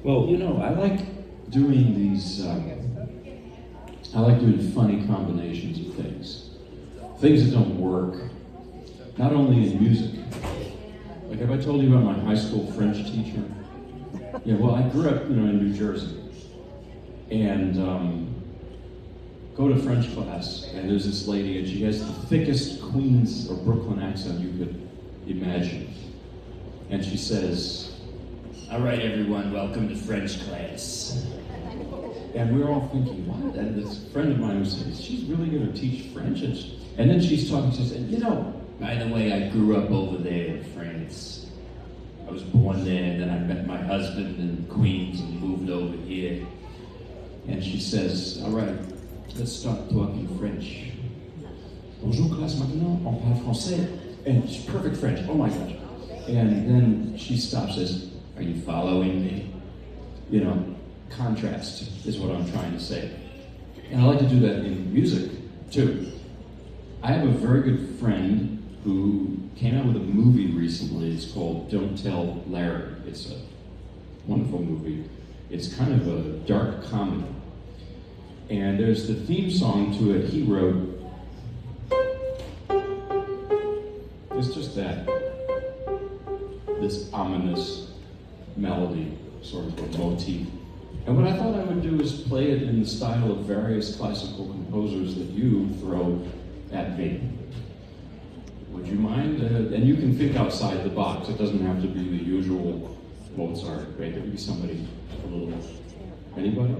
Well, you know, I like doing these, I like doing funny combinations of things. Things that don't work, not only in music. Like, have I told you about my high school French teacher? Yeah, well, I grew up, you know, in New Jersey. And go to French class, and there's this lady, and she has the thickest Queens or Brooklyn accent you could imagine. And she says, "All right, everyone, welcome to French class." And we're all thinking, what? And this friend of mine was saying, she's really going to teach French? And then she's talking, she said, you know, by the way, I grew up over there in France. I was born there, and then I met my husband in Queens and moved over here. And she says, all right, let's start talking French. Bonjour, classe, maintenant, on parle français. And she's perfect French, oh my gosh. And then she stops and says, are you following me? You know, contrast is what I'm trying to say. And I like to do that in music, too. I have a very good friend who came out with a movie recently. It's called Don't Tell Larry. It's a wonderful movie. It's kind of a dark comedy. And there's the theme song to it he wrote. It's just that. This ominous melody, sort of a motif. And what I thought I would do is play it in the style of various classical composers that you throw at me. Would you mind? And you can think outside the box. It doesn't have to be the usual Mozart, right? It could be somebody a little... Anybody?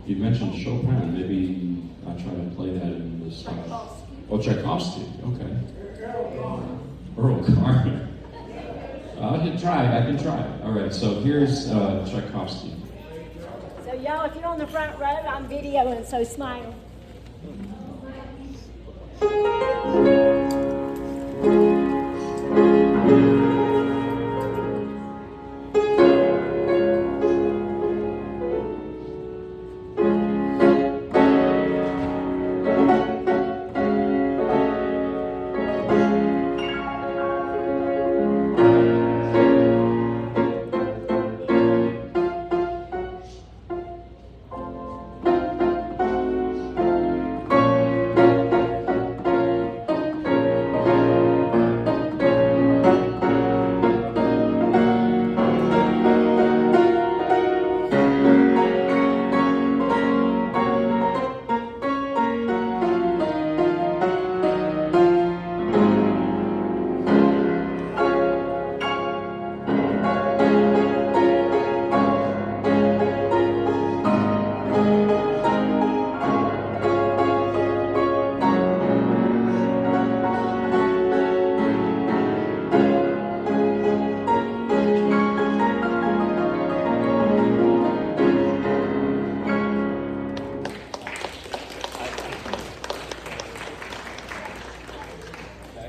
You mentioned Chopin. Maybe I'll try to play that in the style. Oh, Tchaikovsky. Okay. Earl Garner. I can try. All right, so here's Tchaikovsky. So y'all, if you're on the front row, I'm videoing, so smile.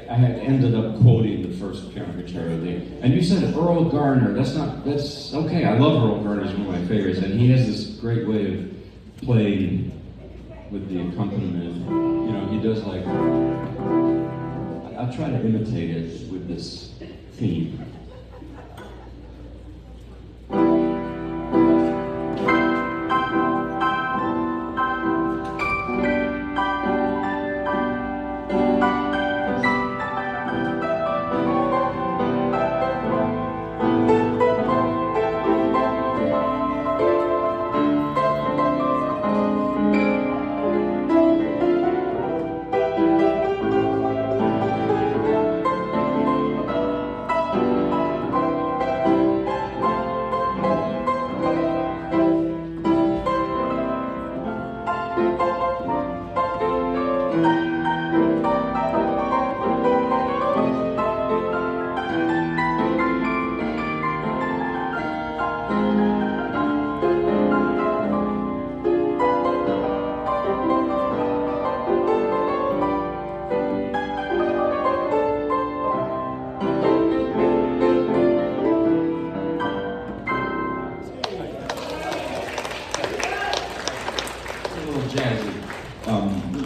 I had ended up quoting the first piano concerto thing. And you said Earl Garner. That's okay. I love Earl Garner. He's one of my favorites. And he has this great way of playing with the accompaniment. You know, he does like, I'll try to imitate it with this theme.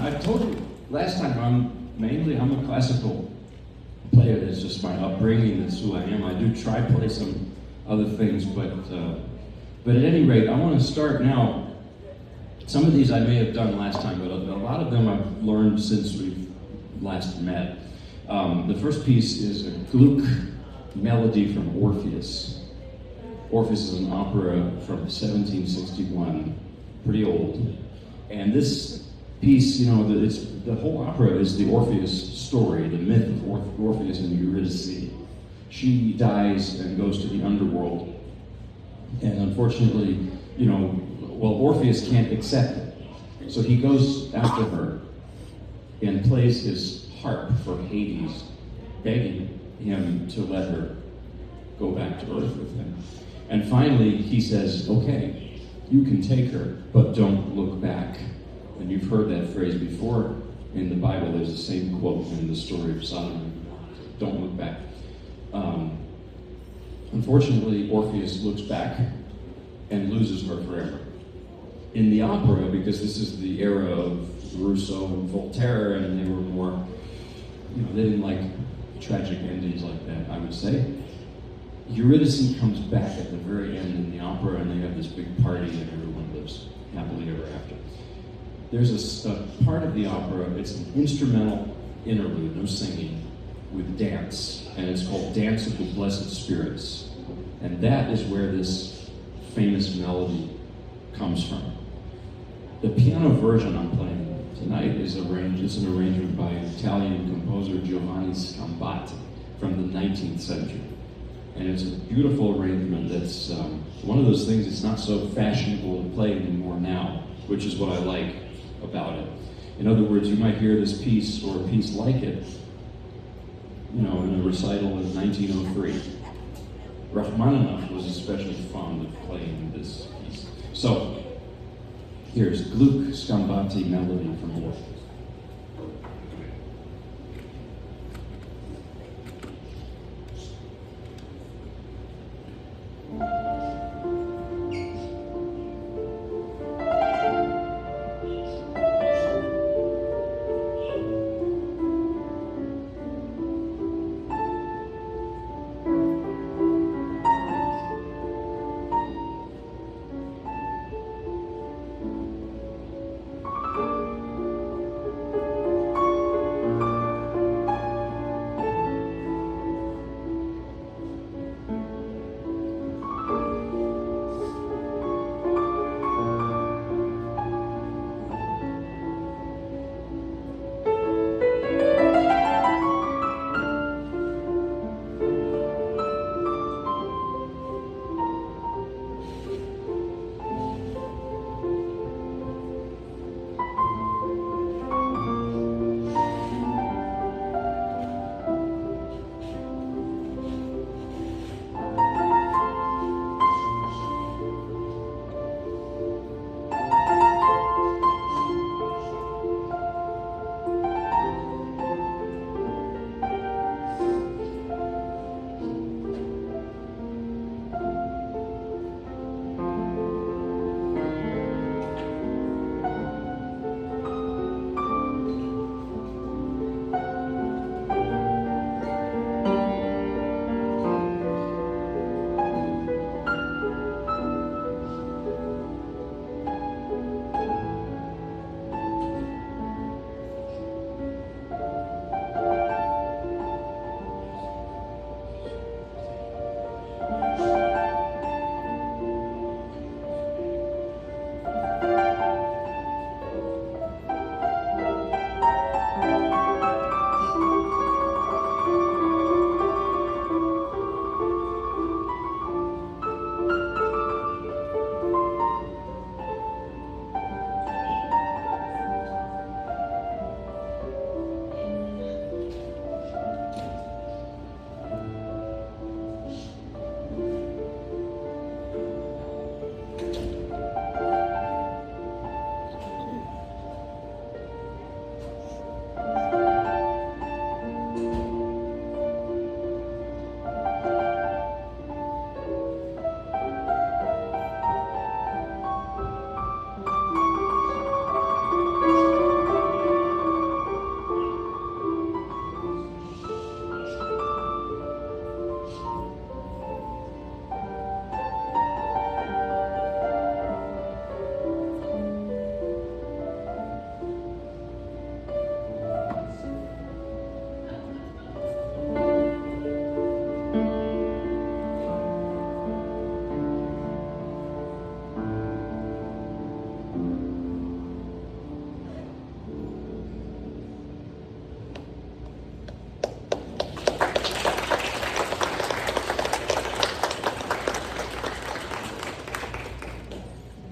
I told you last time, I'm a classical player. That's just my upbringing. That's who I am. I do try to play some other things, but But at any rate, I want to start now. Some of these I may have done last time, but a lot of them I've learned since we've last met. The first piece is a Gluck melody from Orpheus. Orpheus is an opera from 1761, pretty old. And this piece, the whole opera is the Orpheus story, the myth of Orpheus and Eurydice. She dies and goes to the underworld. And unfortunately, Orpheus can't accept it. So he goes after her and plays his harp for Hades, begging him to let her go back to Earth with him. And finally, he says, okay, you can take her, but don't look back. And you've heard that phrase before in the Bible. There's the same quote in the story of Solomon. Don't look back. Unfortunately, Orpheus looks back and loses her forever. In the opera, because this is the era of Rousseau and Voltaire, and they were more, they didn't like tragic endings like that, I would say. Eurydice comes back at the very end in the opera, and they have this big party, and everyone lives happily ever after. There's a part of the opera, it's an instrumental interlude, no singing, with dance, and it's called Dance of the Blessed Spirits. And that is where this famous melody comes from. The piano version I'm playing tonight is an arrangement by Italian composer Giovanni Scambati from the 19th century. And it's a beautiful arrangement that's one of those things that's not so fashionable to play anymore now, which is what I like about it. In other words, you might hear this piece or a piece like it, in a recital in 1903. Rachmaninoff was especially fond of playing this piece. So, here's Gluck Scambati melody from Orpheus.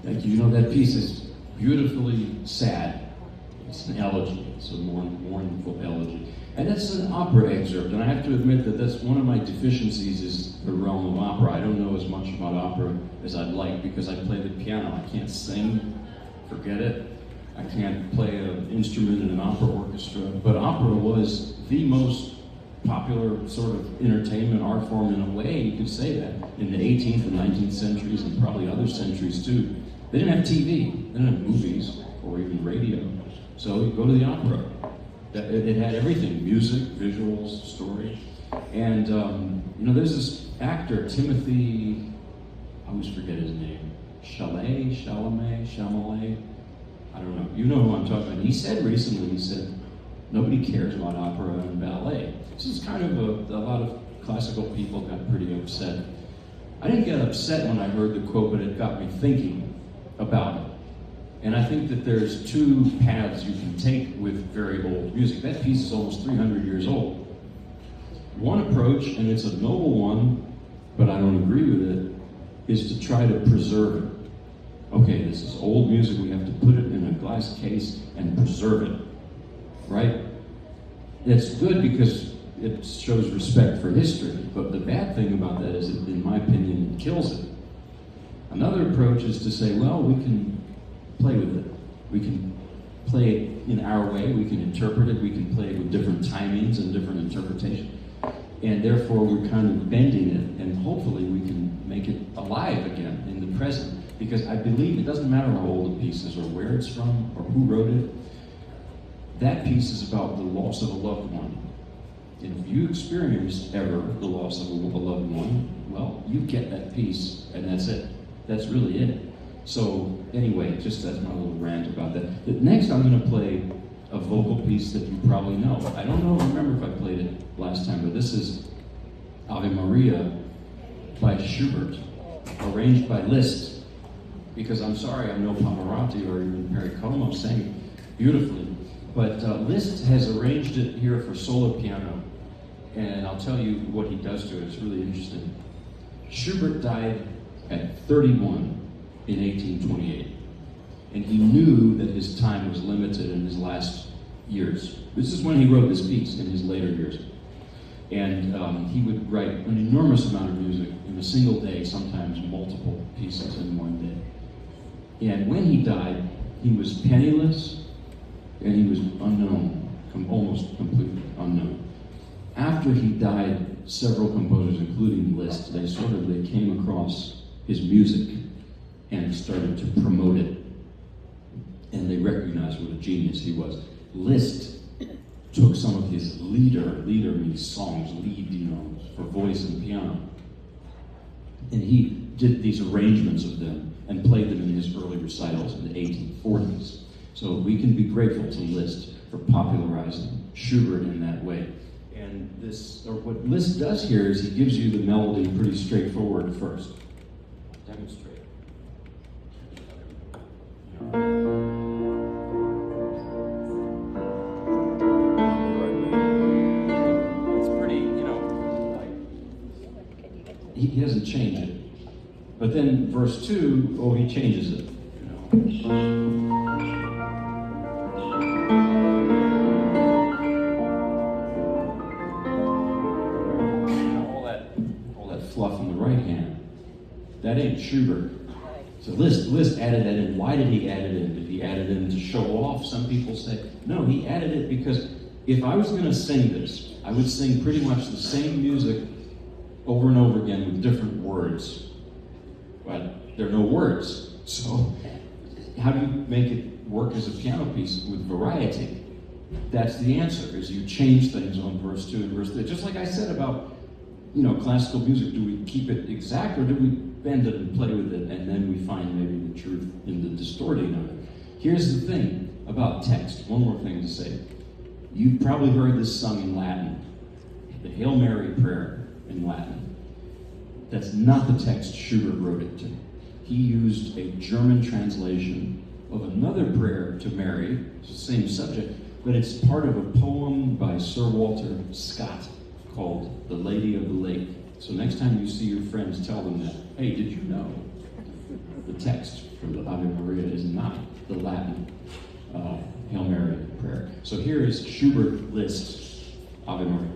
Thank you. You know, that piece is beautifully sad. It's an elegy. It's a mournful elegy. And it's an opera excerpt, and I have to admit that that's one of my deficiencies is the realm of opera. I don't know as much about opera as I'd like because I play the piano. I can't sing, forget it. I can't play an instrument in an opera orchestra. But opera was the most popular sort of entertainment art form in a way, you could say that, in the 18th and 19th centuries and probably other centuries too. They didn't have TV, they didn't have movies or even radio. So you go to the opera. It had everything, music, visuals, story. And, you know, there's this actor, Timothy, I always forget his name, Chalamet, I don't know. You know who I'm talking about. He said recently, nobody cares about opera and ballet. This is kind of a lot of classical people got pretty upset. I didn't get upset when I heard the quote, but it got me thinking about it. And I think that there's two paths you can take with very old music. That piece is almost 300 years old. One approach, and it's a noble one, but I don't agree with it, is to try to preserve it. Okay, this is old music, we have to put it in a glass case and preserve it, right? It's good because it shows respect for history, but the bad thing about that is, in my opinion, it kills it. Another approach is to say, well, we can play with it. We can play it in our way, we can interpret it, we can play it with different timings and different interpretations. And therefore we're kind of bending it, and hopefully we can make it alive again in the present. Because I believe it doesn't matter how old the piece is or where it's from or who wrote it. That piece is about the loss of a loved one. And if you experienced ever the loss of a loved one, well, you get that piece, and that's it. That's really it. So anyway, just that's my little rant about that. Next, I'm going to play a vocal piece that you probably know. I don't remember if I played it last time, but this is Ave Maria by Schubert, arranged by Liszt. Because I'm sorry, I'm no Pavarotti or even Perry Como sang beautifully, but Liszt has arranged it here for solo piano, and I'll tell you what he does to it. It's really interesting. Schubert died at 31 in 1828, and he knew that his time was limited in his last years. This is when he wrote this piece in his later years. And he would write an enormous amount of music in a single day, sometimes multiple pieces in one day. And when he died, he was penniless and he was unknown, almost completely unknown. After he died, several composers, including Liszt, they came across his music and started to promote it. And they recognized what a genius he was. Liszt took some of his leader means songs, lead, for voice and piano. And he did these arrangements of them and played them in his early recitals in the 1840s. So we can be grateful to Liszt for popularizing Schubert in that way. And what Liszt does here is he gives you the melody pretty straightforward first. I'll demonstrate. It's pretty, he doesn't change it. But then verse 2, he changes it. All that fluff in the right hand, that ain't Schubert. So Liszt added that in. Why did he add it in? Did he add it in to show off? Some people say, no, he added it because if I was going to sing this, I would sing pretty much the same music over and over again with different words. But there are no words. So how do you make it work as a piano piece with variety? That's the answer, is you change things on verse 2 and verse 3. Just like I said about, classical music, do we keep it exact or do we bend it and play with it and then we find maybe the truth in the distorting of it? Here's the thing about text. One more thing to say. You've probably heard this sung in Latin, the Hail Mary prayer in Latin. That's not the text Schubert wrote it to. He used a German translation of another prayer to Mary, it's the same subject, but it's part of a poem by Sir Walter Scott called The Lady of the Lake. So next time you see your friends, tell them that, hey, did you know the text for the Ave Maria is not the Latin Hail Mary prayer. So here is Schubert Liszt Ave Maria.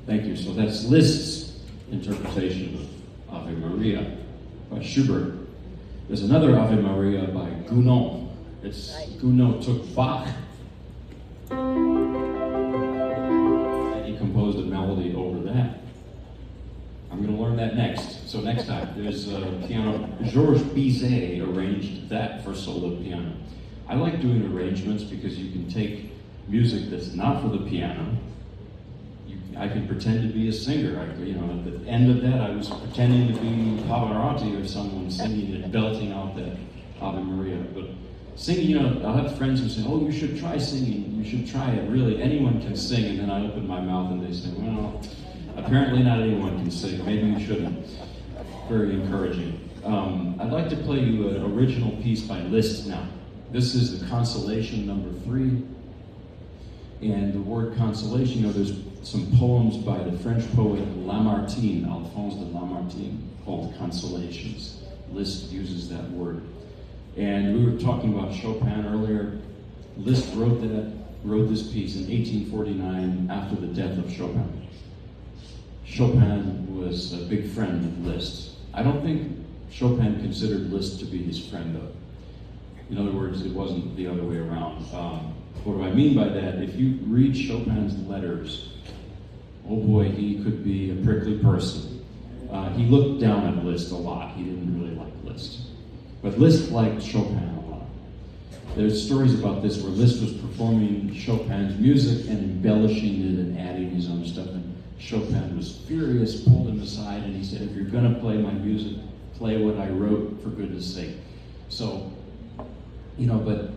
Thank you. So that's Liszt's interpretation of Ave Maria by Schubert. There's another Ave Maria by Gounod. Gounod took Bach and he composed a melody over that. I'm going to learn that next. So next time, there's piano. Georges Bizet arranged that for solo piano. I like doing arrangements because you can take music that's not for the piano. I can pretend to be a singer. At the end of that, I was pretending to be Pavarotti or someone singing and belting out that Ave Maria. But singing, I'll have friends who say, "Oh, you should try singing. You should try it. Really, anyone can sing." And then I open my mouth and they say, "Well, apparently not anyone can sing. Maybe you shouldn't." Very encouraging. I'd like to play you an original piece by Liszt now. This is the Consolation number 3. And the word consolation, there's some poems by the French poet Lamartine, Alphonse de Lamartine, called Consolations. Liszt uses that word. And we were talking about Chopin earlier. Liszt wrote this piece in 1849 after the death of Chopin. Chopin was a big friend of Liszt. I don't think Chopin considered Liszt to be his friend, though. In other words, it wasn't the other way around. What do I mean by that? If you read Chopin's letters, oh boy, he could be a prickly person. He looked down at Liszt a lot. He didn't really like Liszt. But Liszt liked Chopin a lot. There's stories about this where Liszt was performing Chopin's music and embellishing it and adding his own stuff. And Chopin was furious, pulled him aside, and he said, "If you're going to play my music, play what I wrote, for goodness sake." So, but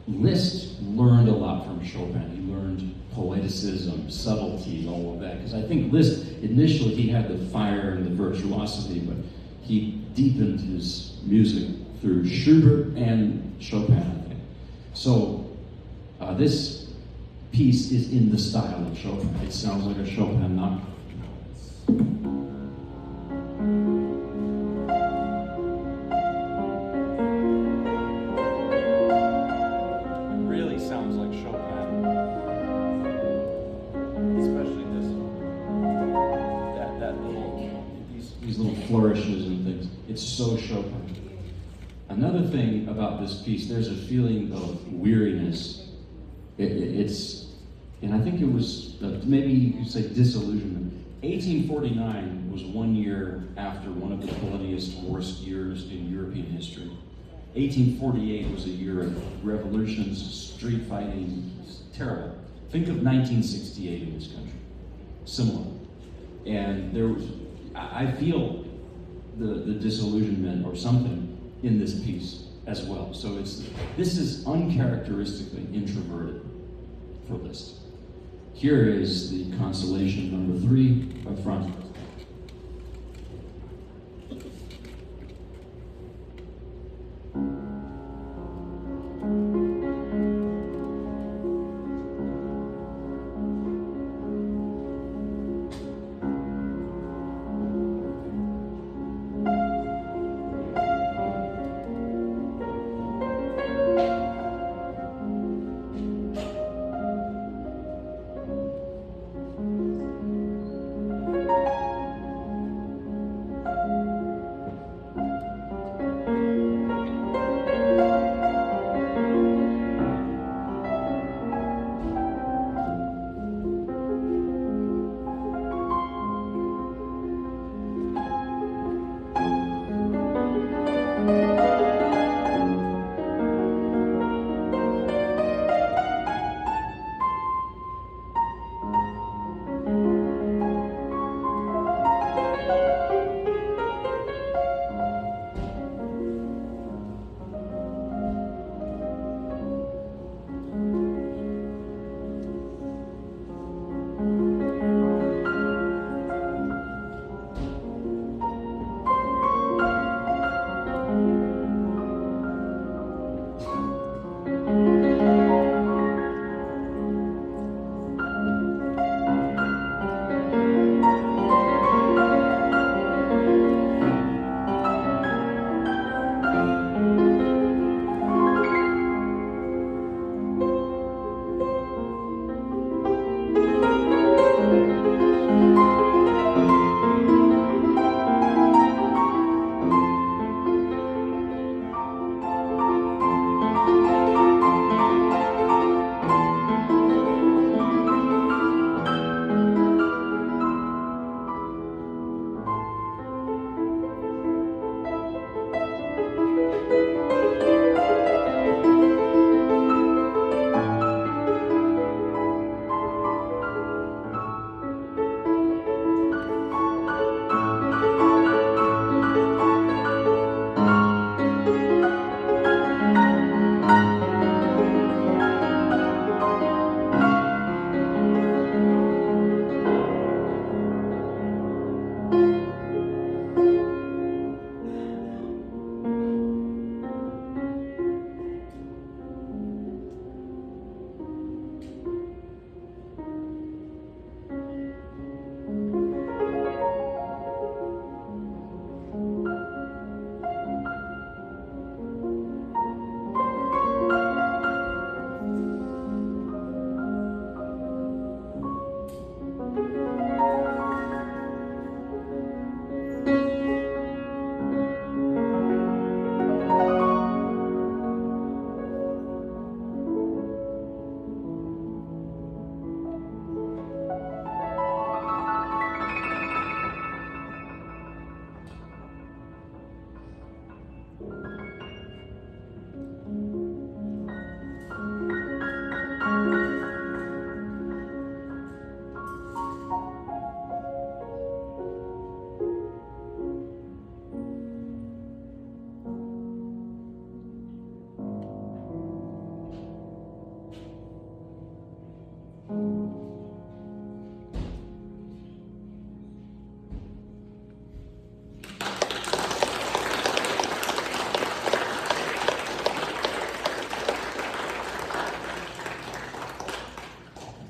Liszt learned a lot from Chopin. He learned poeticism, subtlety, all of that. Because I think Liszt, initially, he had the fire and the virtuosity, but he deepened his music through Schubert and Chopin, I think. So, this piece is in the style of Chopin. It sounds like a Chopin knockoff. Flourishes and things. It's so Chopin. Another thing about this piece, there's a feeling of weariness. And I think it was, maybe you could say disillusionment. 1849 was 1 year after one of the bloodiest, worst years in European history. 1848 was a year of revolutions, street fighting, terrible. Think of 1968 in this country. Similar. And I feel the disillusionment or something in this piece as well. So this is uncharacteristically introverted for Liszt. Here is the Consolation number 3 by Franz.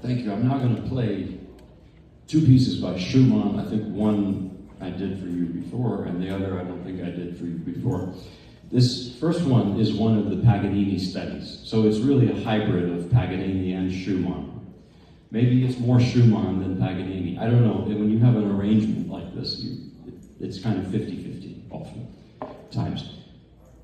Thank you. I'm now going to play two pieces by Schumann. I think one I did for you before, and the other I don't think I did for you before. This first one is one of the Paganini studies, so it's really a hybrid of Paganini and Schumann. Maybe it's more Schumann than Paganini. I don't know. When you have an arrangement like this, it's kind of 50-50 often times.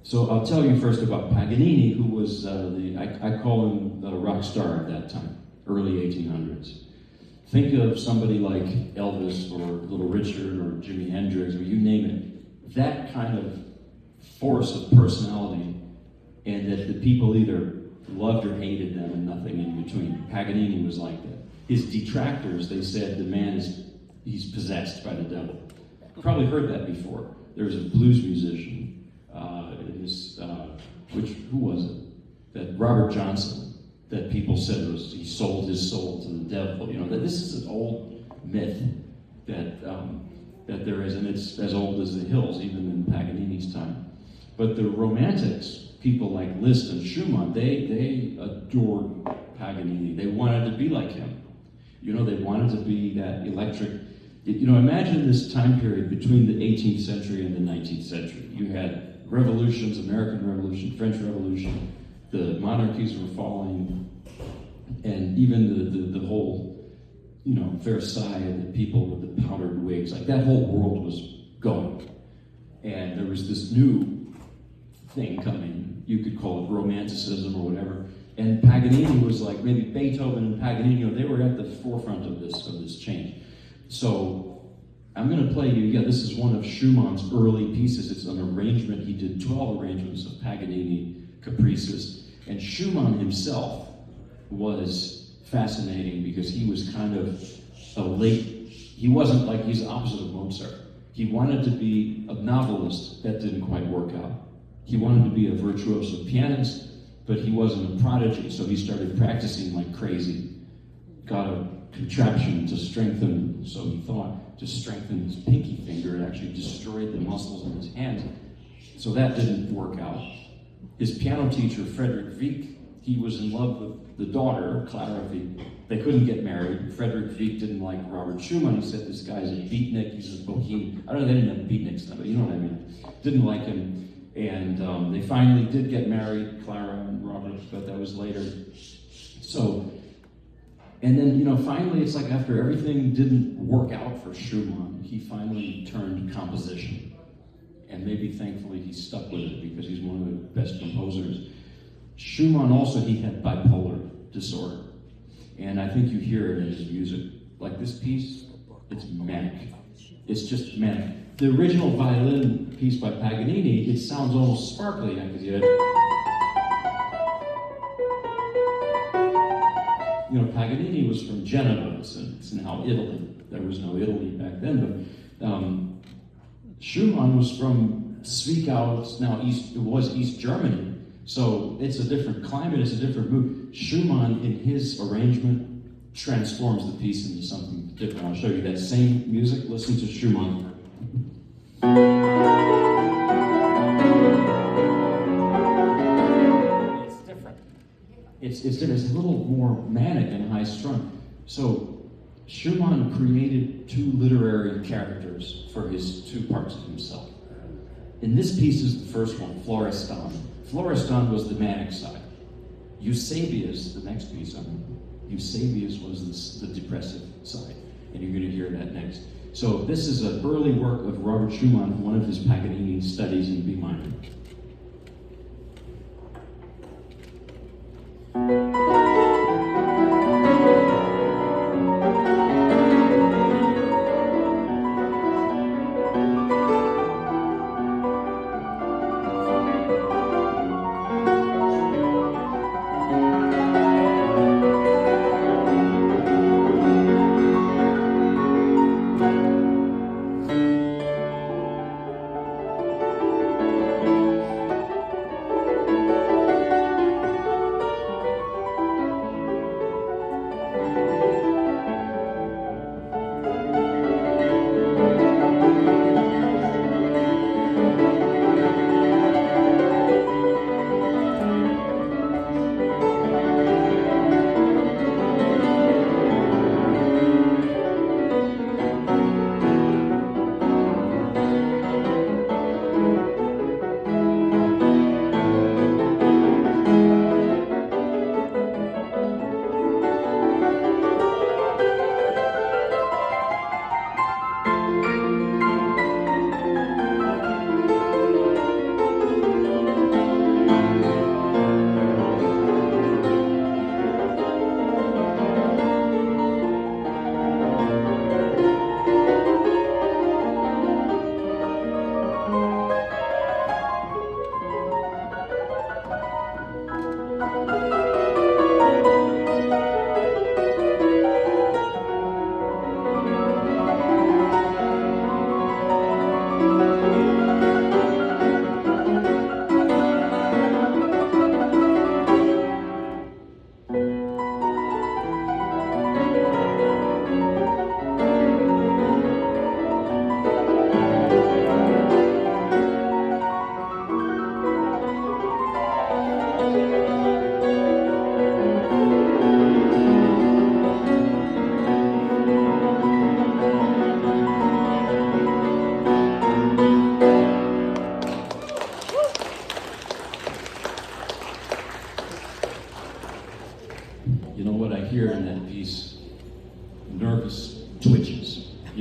So I'll tell you first about Paganini, who was I call him the rock star at that time, early 1800s. Think of somebody like Elvis or Little Richard or Jimi Hendrix or you name it. That kind of force of personality, and that the people either loved or hated them and nothing in between. Paganini was like that. His detractors, they said the man he's possessed by the devil. Probably heard that before. There was a blues musician, who was it? That Robert Johnson, that people said he sold his soul to the devil. You know, that this is an old myth that there is, and it's as old as the hills, even in Paganini's time. But the Romantics, people like Liszt and Schumann, they adored Paganini. They wanted to be like him. You know, they wanted to be that electric. You know, imagine this time period between the 18th century and the 19th century. You had revolutions, American Revolution, French Revolution, the monarchies were falling, and even the whole, you know, Versailles, the people with the powdered wigs, like that whole world was going. And there was this new thing coming, you could call it romanticism or whatever, and Paganini was like, maybe Beethoven and Paganini, you know, they were at the forefront of this change. So I'm going to play you, this is one of Schumann's early pieces. It's an arrangement. He did 12 arrangements of Paganini caprices. And Schumann himself was fascinating because he was kind of he wasn't like, he's the opposite of Mozart. He wanted to be a novelist. That didn't quite work out. He wanted to be a virtuoso pianist, but he wasn't a prodigy, so he started practicing like crazy. Got a contraption to strengthen, so he thought, to strengthen his pinky finger. It actually destroyed the muscles in his hands. So that didn't work out. His piano teacher, Frederick Wieck, he was in love with the daughter, Clara Wieck. They couldn't get married. Frederick Wieck didn't like Robert Schumann. He said, this guy's a beatnik, he's a bohemian. I don't know, they didn't have beatniks then, but you know what I mean. Didn't like him. And they finally did get married, Clara and Robert, but that was later. So, and then, you know, finally, it's like after everything didn't work out for Schumann, he finally turned to composition. And maybe, thankfully, he stuck with it because he's one of the best composers. Schumann also, he had bipolar disorder. And I think you hear it in his music. Like this piece, it's manic. It's just manic. The original violin piece by Paganini, it sounds almost sparkly, because you had... You know, Paganini was from Genoa, it's now Italy. There was no Italy back then, but Schumann was from Zwickau, it's now East Germany. So it's a different climate, it's a different mood. Schumann, in his arrangement, transforms the piece into something different. I'll show you that same music. Listen to Schumann. It's different. It's a little more manic and high-strung. So Schumann created two literary characters for his two parts of himself. And this piece is the first one, Florestan. Florestan was the manic side. Eusebius, the next piece on Eusebius was the depressive side. And you're going to hear that next. So this is an early work of Robert Schumann, one of his Paganini studies in B minor.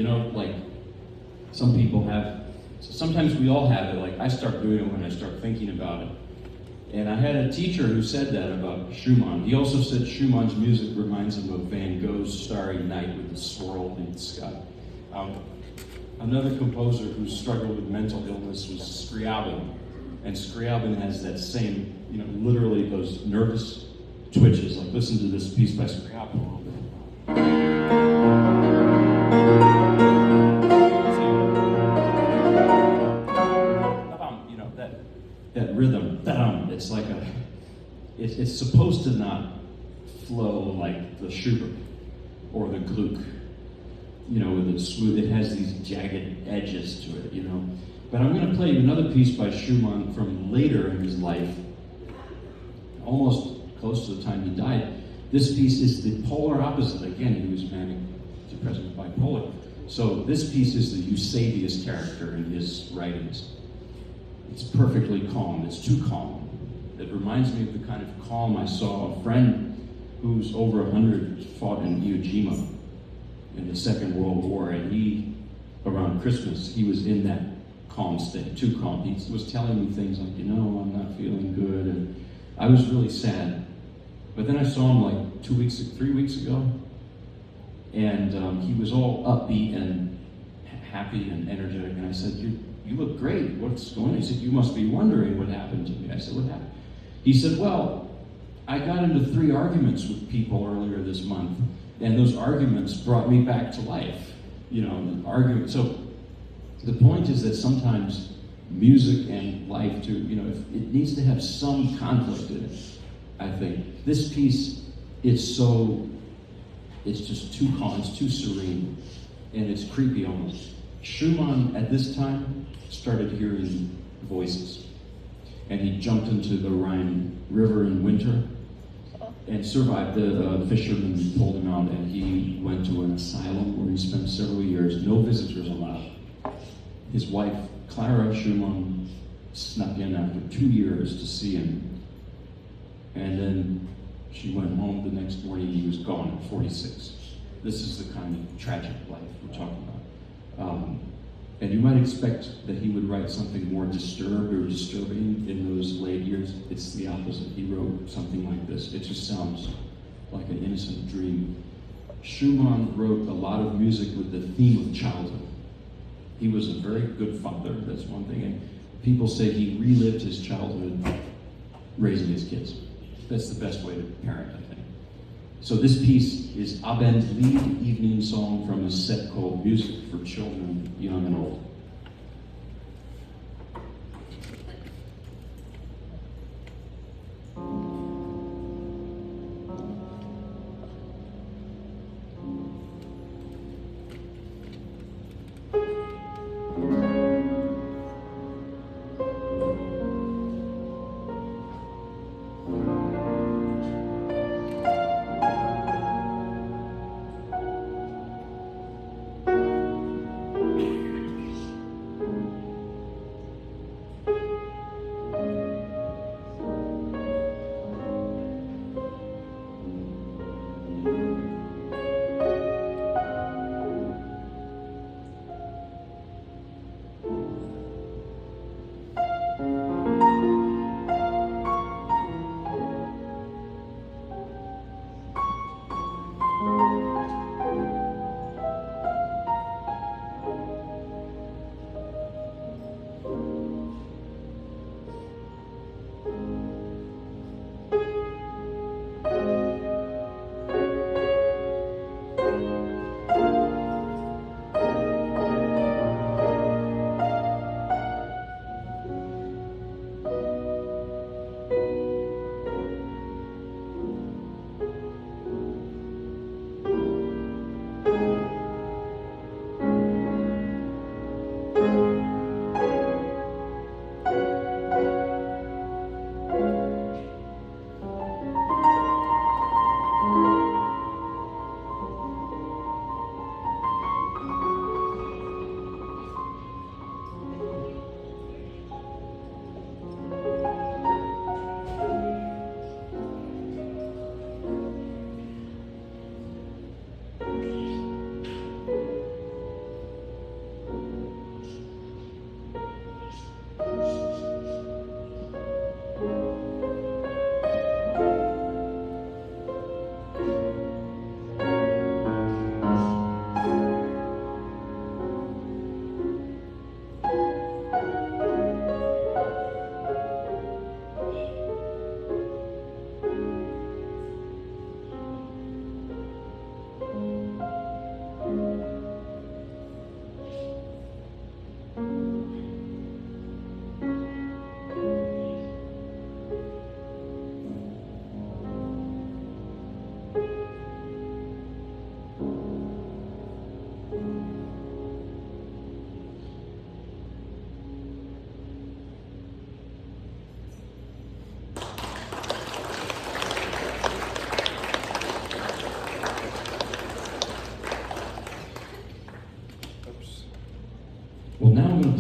You know, like some people have, sometimes we all have it, like I start doing it when I start thinking about it. And I had a teacher who said that about Schumann. He also said Schumann's music reminds him of Van Gogh's Starry Night with the swirl in the sky. Another composer who struggled with mental illness was Scriabin. And Scriabin has that same, you know, literally those nervous twitches. Like, listen to this piece by Scriabin a little bit. You know, that rhythm, it's like it's supposed to not flow like the Schubert or the Gluck. You know, with the smooth, it has these jagged edges to it, you know. But I'm going to play you another piece by Schumann from later in his life, almost close to the time he died. This piece is the polar opposite. Again, he was manic depressive bipolar. So this piece is the Eusebius character in his writings. It's perfectly calm. It's too calm. It reminds me of the kind of calm I saw a friend who's over 100 fought in Iwo Jima in the Second World War, and he, around Christmas, he was in that calm state, too calm. He was telling me things like, you know, I'm not feeling good, and I was really sad. But then I saw him like 3 weeks ago, and he was all upbeat and happy and energetic, and I said, you look great, what's going on? He said, you must be wondering what happened to me. I said, what happened? He said, well, I got into 3 arguments with people earlier this month, and those arguments brought me back to life. You know, argument. So the point is that sometimes music and life too, you know, if it needs to have some conflict in it, I think. This piece is it's just too calm, it's too serene, and it's creepy almost. Schumann, at this time, started hearing voices. And he jumped into the Rhine River in winter and survived. The fishermen pulled him out, and he went to an asylum where he spent several years, no visitors allowed. His wife, Clara Schumann, snuck in after 2 years to see him. And then she went home the next morning. He was gone at 46. This is the kind of tragic life we're talking about. And you might expect that he would write something more disturbed or disturbing in those late years. It's the opposite. He wrote something like this. It just sounds like an innocent dream. Schumann wrote a lot of music with the theme of childhood. He was a very good father, that's one thing. And people say he relived his childhood raising his kids. That's the best way to parent, I think. So this piece is Abendlied, evening song from a set called Music for Children, Young and Old.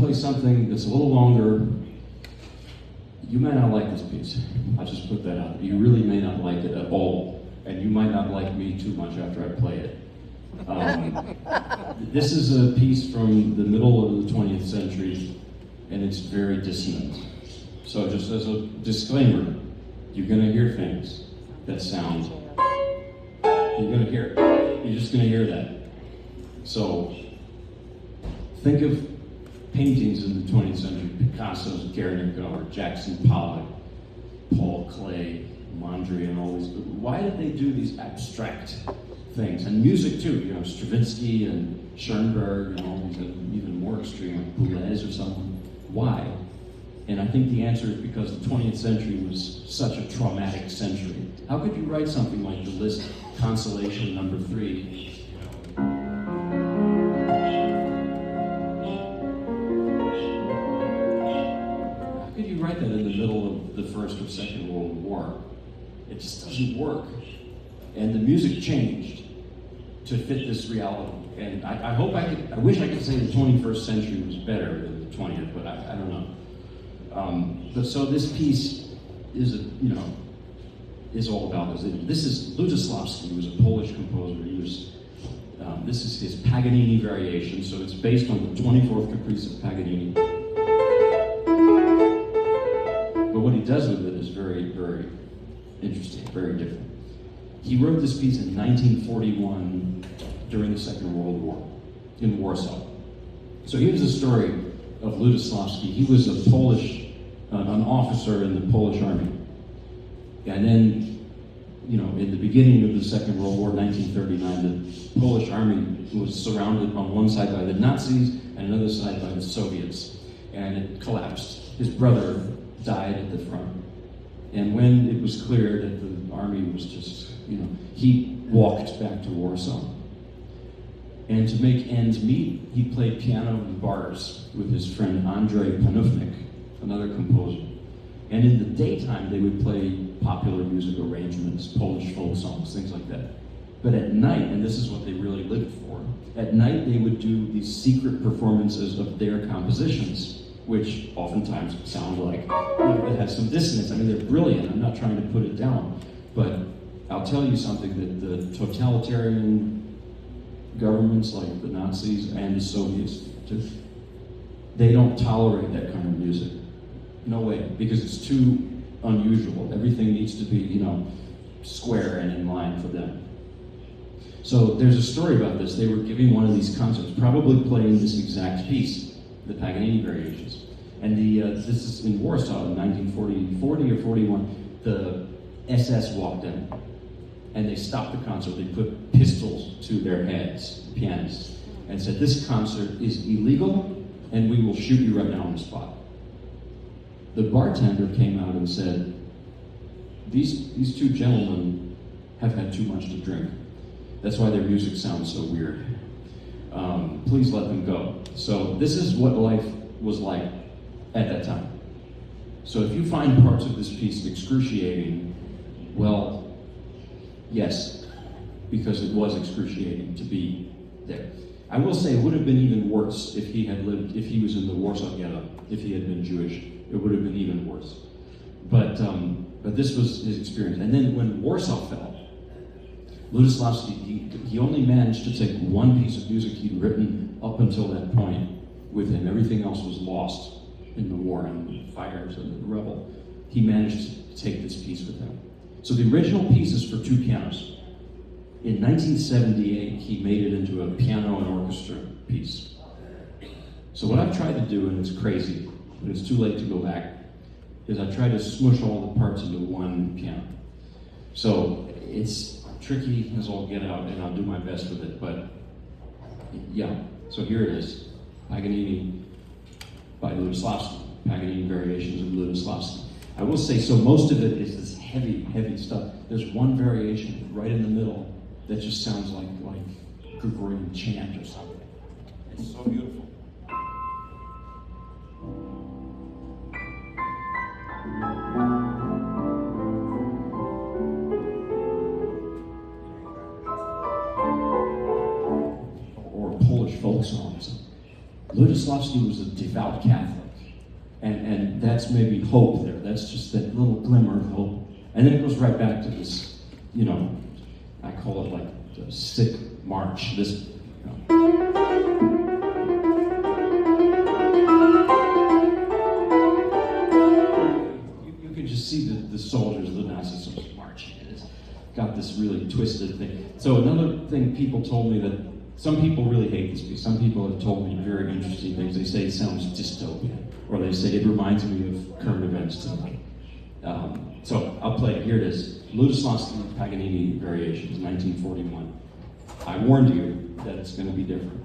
play something that's a little longer. You may not like this piece. I'll just put that out. You really may not like it at all, and you might not like me too much after I play it. This is a piece from the middle of the 20th century, and it's very dissonant. So just as a disclaimer, you're gonna hear things that sound, you're gonna hear it. You're just gonna hear that. So think of paintings in the 20th century, Picasso's Guernica, or Jackson Pollock, Paul Klee, Mondrian, all these. Why did they do these abstract things? And music too, you know, Stravinsky and Schoenberg and all these even more extreme, like Boulez or something. Why? And I think the answer is because the 20th century was such a traumatic century. How could you write something like the list Consolation number 3? How could you write that in the middle of the First or Second World War? It just doesn't work. And the music changed to fit this reality. And I wish I could say the 21st century was better than the 20th, but I don't know. But so this piece is, is all about this. This is Lutosławski, who was a Polish composer. This is his Paganini variation, so it's based on the 24th Caprice of Paganini. But what he does with it is very, very interesting, very different. He wrote this piece in 1941 during the Second World War in Warsaw. So here's the story of Lutosławski. He was a Polish, an officer in the Polish army. And then, in the beginning of the Second World War, 1939, the Polish army was surrounded on one side by the Nazis and another side by the Soviets. And it collapsed. His brother died at the front. And when it was clear that the army was just, he walked back to Warsaw. And to make ends meet, he played piano in bars with his friend Andrzej Panufnik, another composer. And in the daytime, they would play popular music arrangements, Polish folk songs, things like that. But at night, and this is what they really lived for, at night they would do these secret performances of their compositions, which oftentimes sound like, it has some dissonance. I mean, they're brilliant. I'm not trying to put it down. But I'll tell you something, that the totalitarian governments like the Nazis and the Soviets, they don't tolerate that kind of music. No way, because it's too unusual. Everything needs to be, square and in line for them. So there's a story about this. They were giving one of these concerts, probably playing this exact piece, the Paganini variations. And this is in Warsaw in 1940 or 41. The SS walked in, and they stopped the concert. They put pistols to their heads, the pianists, and said, "This concert is illegal, and we will shoot you right now on the spot." The bartender came out and said, these two gentlemen have had too much to drink. That's why their music sounds so weird. Please let them go. So this is what life was like at that time. So if you find parts of this piece excruciating, well, yes, because it was excruciating to be there. I will say it would have been even worse if he was in the Warsaw Ghetto, if he had been Jewish. It would have been even worse. But this was his experience. And then when Warsaw fell, Lutosławski, he only managed to take one piece of music he'd written up until that point with him. Everything else was lost in the war and the fires and the rebel. He managed to take this piece with him. So the original piece is for 2 pianos. In 1978, he made it into a piano and orchestra piece. So what I've tried to do, and it's crazy, but it's too late to go back, is I try to smush all the parts into one piano. So it's tricky as all get out, and I'll do my best with it, but yeah. So here it is, Paganini by Lutosławski, Paganini variations of Lutosławski. I will say, so most of it is this heavy, heavy stuff. There's one variation right in the middle that just sounds like Gregorian chant or something. It's so beautiful. Or Polish folk songs. Ludoslavsky was a devout Catholic. And that's maybe hope there. That's just that little glimmer of hope. And then it goes right back to this, you know, I call it like the sick march. This, you can just see the soldiers, the Nazi soldiers marching. And it's got this really twisted thing. So another thing people told me that some people really hate this piece. Some people have told me very interesting things. They say it sounds dystopian, or they say it reminds me of current events today. So I'll play it. Here it is. Ludoslavsky Paganini Variations, 1941. I warned you that it's going to be different.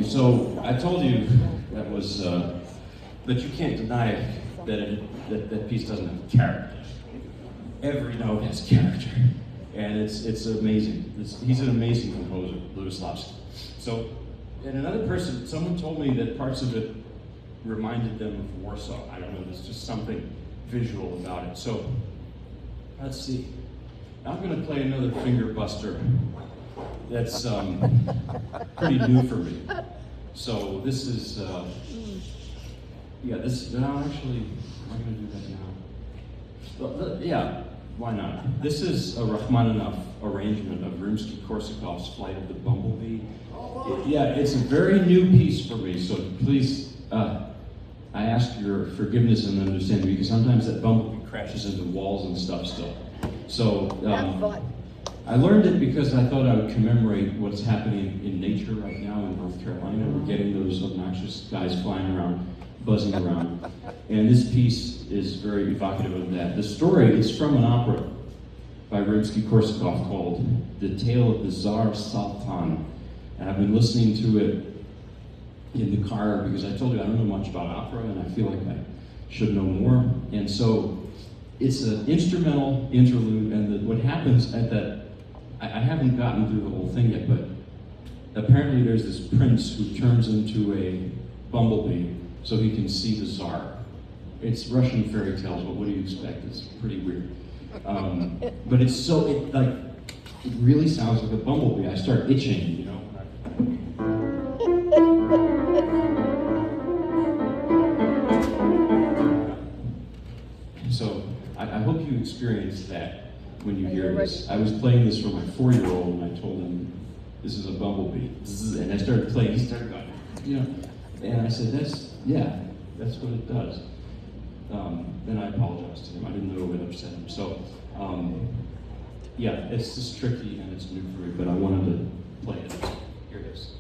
So I told you that was, but you can't deny that piece doesn't have character. Every note has character, and it's amazing. He's an amazing composer, Lutosławski. So, and another person, someone told me that parts of it reminded them of Warsaw. I don't know, there's just something visual about it. So, let's see. I'm going to play another finger buster that's pretty new for me. So this is, no, actually, I'm going to do that now. Well, yeah, why not? This is a Rachmaninoff arrangement of Rimsky-Korsakov's Flight of the Bumblebee. It's a very new piece for me, so please, I ask your forgiveness and understanding, because sometimes that bumblebee crashes into walls and stuff still. So I learned it because I thought I would commemorate what's happening in nature right now in North Carolina. We're getting those obnoxious guys flying around, buzzing around. And this piece is very evocative of that. The story is from an opera by Rimsky-Korsakov called The Tale of the Tsar Sultan. And I've been listening to it in the car because I told you I don't know much about opera and I feel like I should know more. And so it's an instrumental interlude, and what happens at that, I haven't gotten through the whole thing yet, but apparently there's this prince who turns into a bumblebee so he can see the Tsar. It's Russian fairy tales, but what do you expect? It's pretty weird. But it's so, it really sounds like a bumblebee. I start itching, you know. So I hope you experience that when you hear this. I was playing this for my 4-year-old and I told him, this is a bumblebee. And I started playing, he started going, you know, and I said, that's what it does. Then I apologized to him. I didn't know it would upset him. So, it's just tricky and it's new for me, but I wanted to play it. Here it is.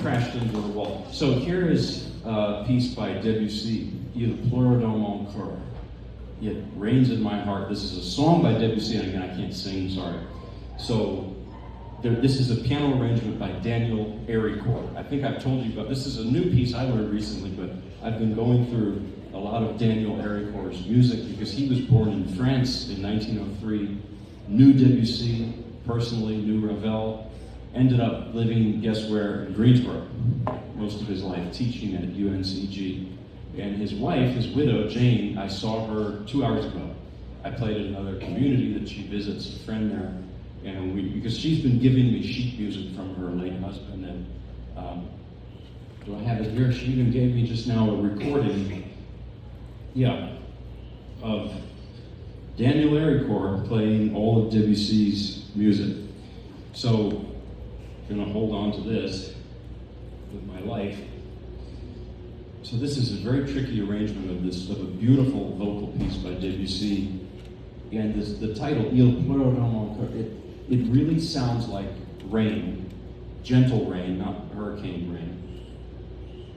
Crashed into the wall. So here is a piece by Debussy, Il pleure dans mon cœur. It rains in my heart. This is a song by Debussy, and again, I can't sing, sorry. So this is a piano arrangement by Daniel Aricourt. I think I've told you about this. Is a new piece I learned recently, but I've been going through a lot of Daniel Aricourt's music because he was born in France in 1903, knew Debussy personally, knew Ravel, ended up living, guess where, in Greensboro, most of his life, teaching at UNCG. And his wife, his widow, Jane, I saw her 2 hours ago. I played at another community that she visits, a friend there, and because she's been giving me sheet music from her late husband, and do I have it here? She even gave me just now a recording, of Daniel Aricourt playing all of Debussy's music. So, I'm gonna hold on to this with my life. So this is a very tricky arrangement of a beautiful vocal piece by Debussy. And the title, Il pleure dans mon cœur, it really sounds like rain, gentle rain, not hurricane rain.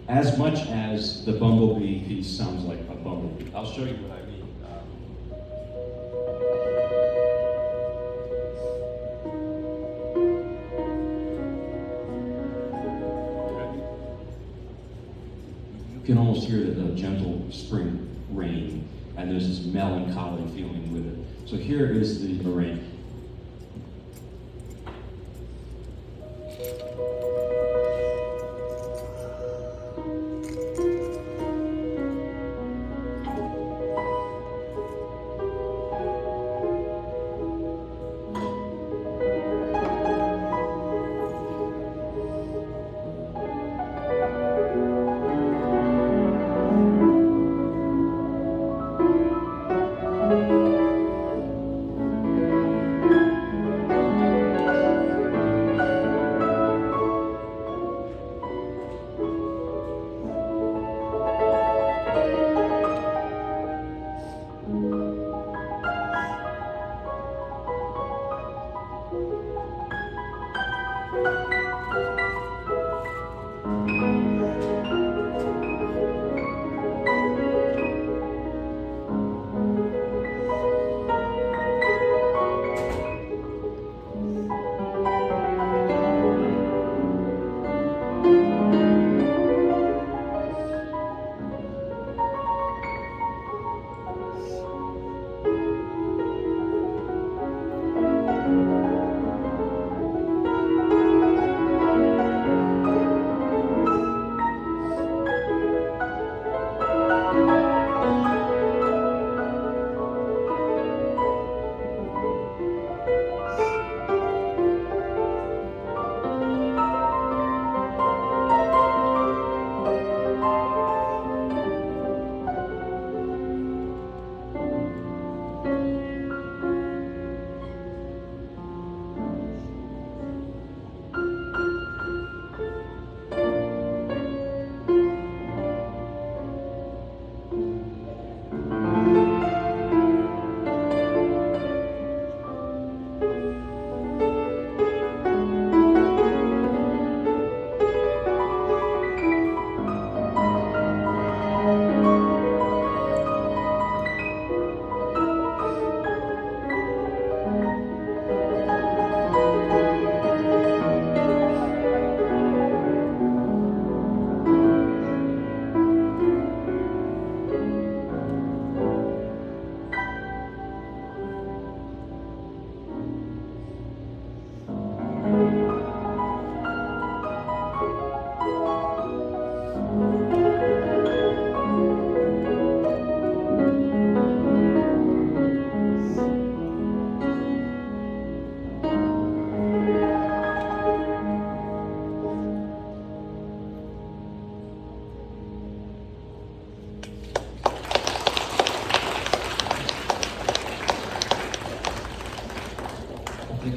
as much as the Bumblebee piece sounds like a bumblebee. I'll show you what I mean. You can almost hear the gentle spring rain, and there's this melancholy feeling with it. So here is the arrangement.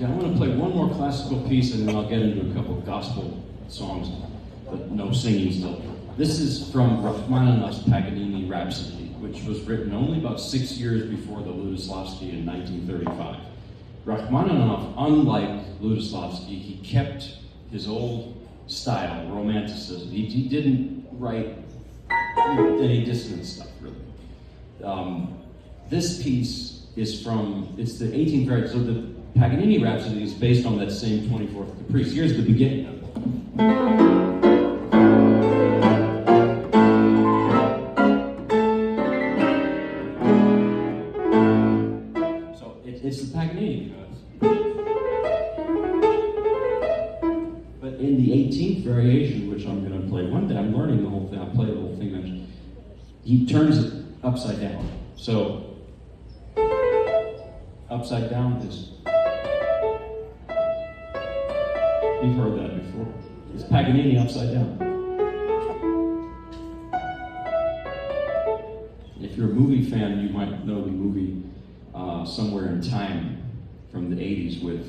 I want to play one more classical piece and then I'll get into a couple of gospel songs, but no singing still. This is from Rachmaninoff's Paganini Rhapsody, which was written only about 6 years before the Ludoslavsky in 1935. Rachmaninoff, unlike Ludoslavsky, he kept his old style, romanticism. He didn't write any dissonant stuff, really. This piece is from, it's the 18th variant, so the Paganini Rhapsody is based on that same 24th Caprice. Here's the beginning of it. So it's the Paganini. But in the 18th variation, which I'm going to play one day, I'm learning the whole thing, I'll play the whole thing, he turns it upside down. So, upside down is, you've heard that before. It's Paganini upside down. If you're a movie fan, you might know the movie Somewhere in Time from the 80s with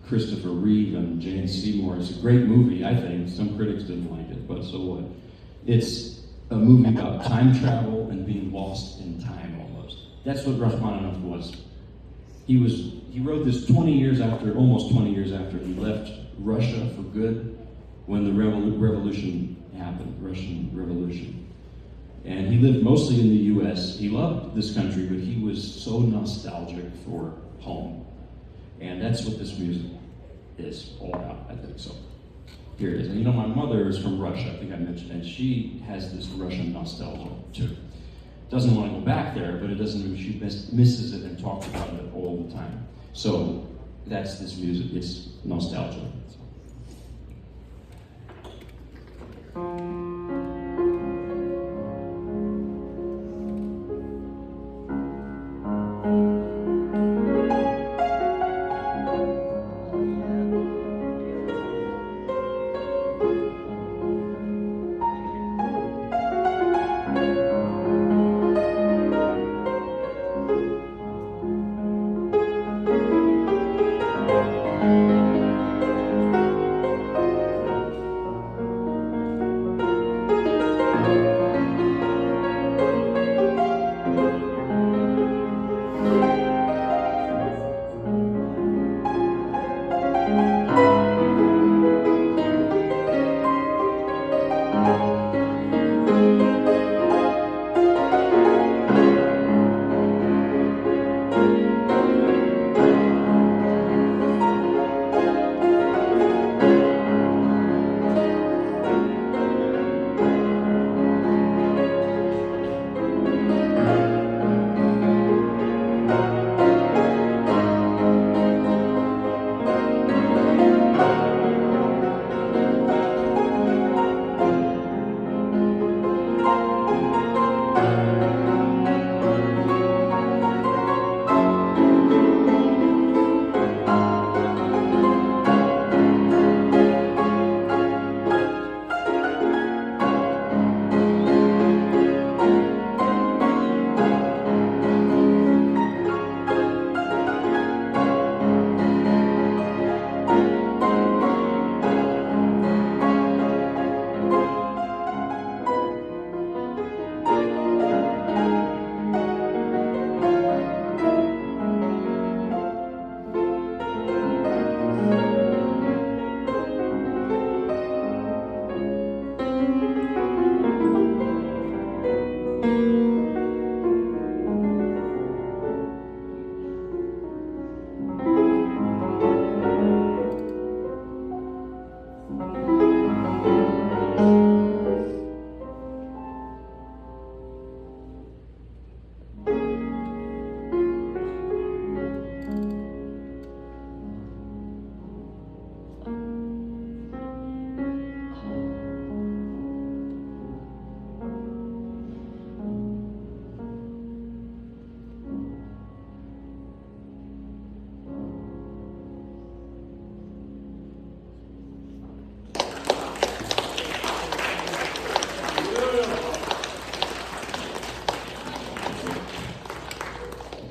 Christopher Reeve and Jane Seymour. It's a great movie, I think. Some critics didn't like it, but so what? It's a movie about time travel and being lost in time almost. That's what Rachmaninoff was. He wrote this almost 20 years after he left Russia for good, when the revolution happened, Russian Revolution. And he lived mostly in the U.S. He loved this country, but he was so nostalgic for home. And that's what this music is all about, I think. So here it is. And you know, my mother is from Russia, I think I mentioned, and she has this Russian nostalgia too. Doesn't want to go back there, but it doesn't mean she misses it and talks about it all the time. So that's this music, it's nostalgia.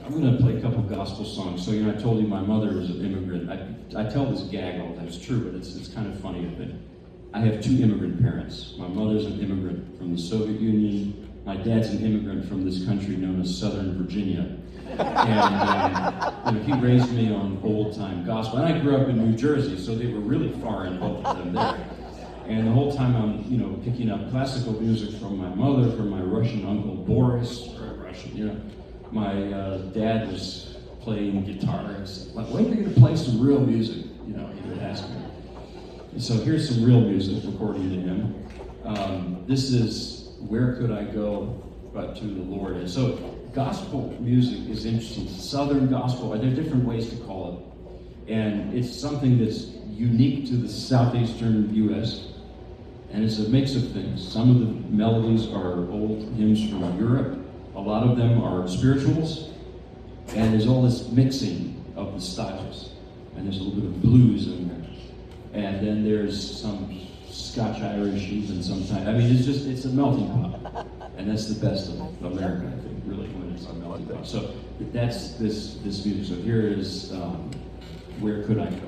I'm going to play a couple gospel songs. So, I told you my mother was an immigrant. I tell this gag all the time. It's true, but it's kind of funny. I have two immigrant parents. My mother's an immigrant from the Soviet Union. My dad's an immigrant from this country known as Southern Virginia. And he raised me on old-time gospel. And I grew up in New Jersey, so they were really foreign, both of them there. And the whole time I'm, picking up classical music from my mother, from my Russian uncle Boris, Russian, My dad was playing guitar and said, when are you going to play some real music? He would ask me. And so here's some real music according to him. This is Where Could I Go But to the Lord. And so gospel music is interesting. Southern gospel, there are different ways to call it. And it's something that's unique to the southeastern U.S. And it's a mix of things. Some of the melodies are old hymns from Europe. A lot of them are spirituals, and there's all this mixing of the styles. And there's a little bit of blues in there. And then there's some Scotch-Irish even sometimes. It's a melting pot. And that's the best of America, I think, really, when it's a melting pot. So that's this music. So here is Where Could I Go?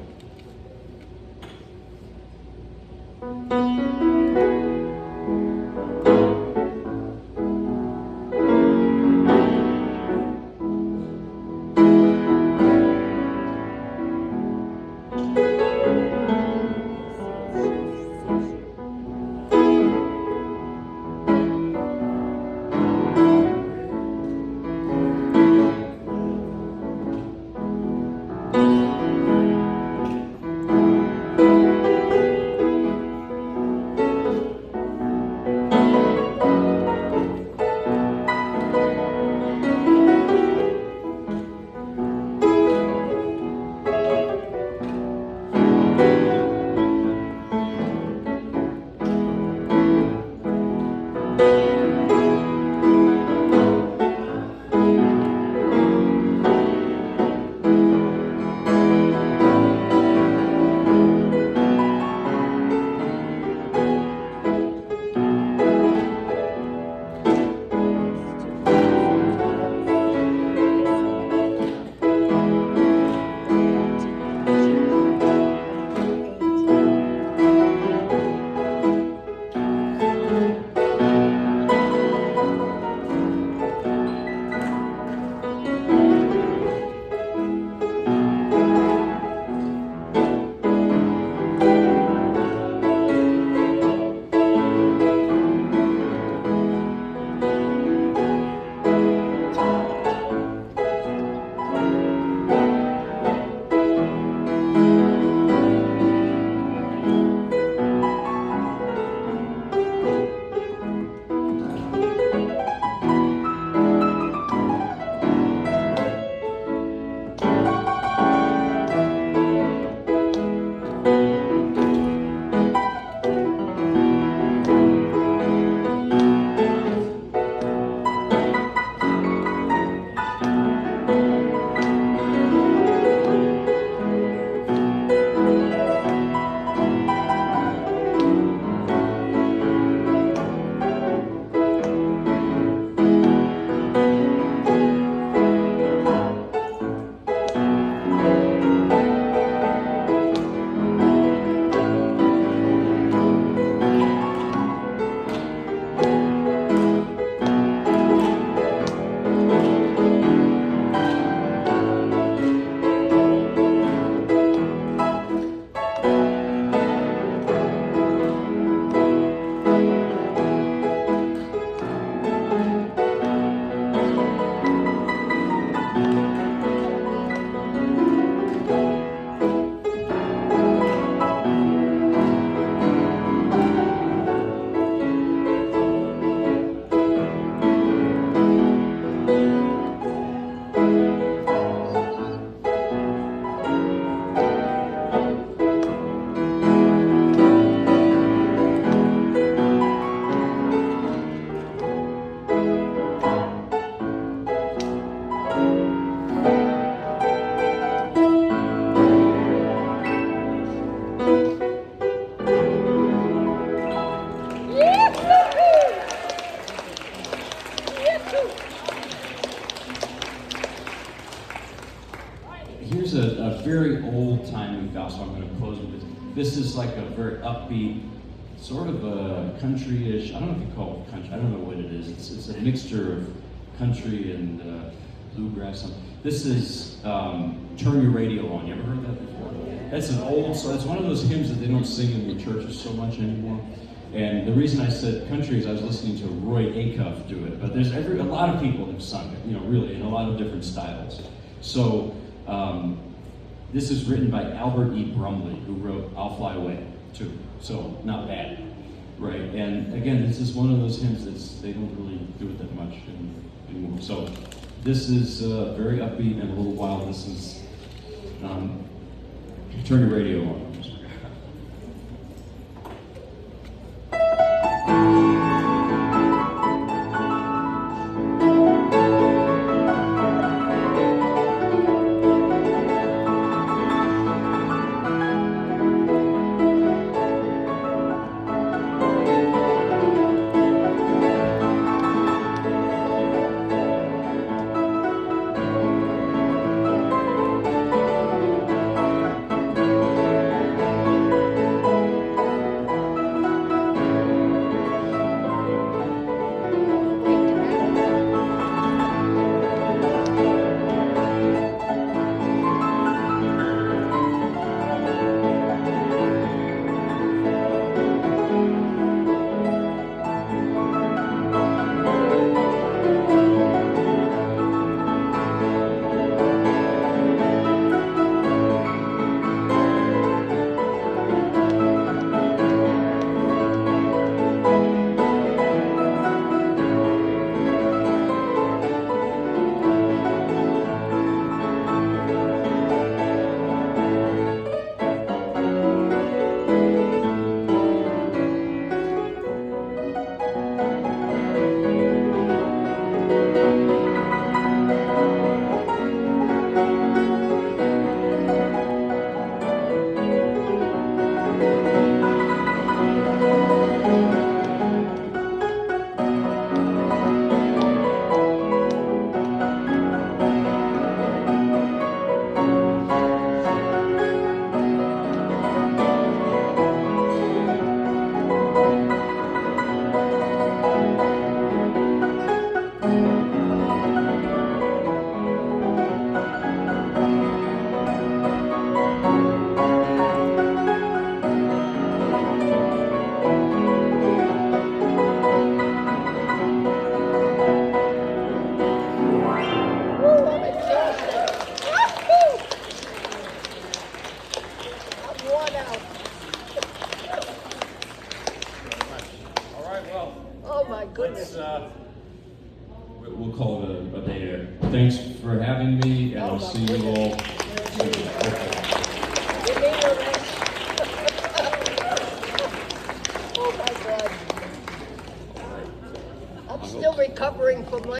here's a very old-time gospel I'm going to close with. This is like a very upbeat, sort of a country-ish, I don't know if you call it country, I don't know what it is. It's a mixture of country and bluegrass. This is Turn Your Radio On. You ever heard that before? That's an old song. It's one of those hymns that they don't sing in the churches so much anymore. And the reason I said country is I was listening to Roy Acuff do it. But there's a lot of people have sung it, really, in a lot of different styles. So this is written by Albert E. Brumley, who wrote I'll Fly Away, too. So not bad, right? And again, this is one of those hymns they don't really do it that much anymore. So this is very upbeat and a little wild. This is Turn Your Radio On. Goodness. We'll call it a day there. Thanks for having me, and I'll see you all soon. Oh my God. I'm still recovering from my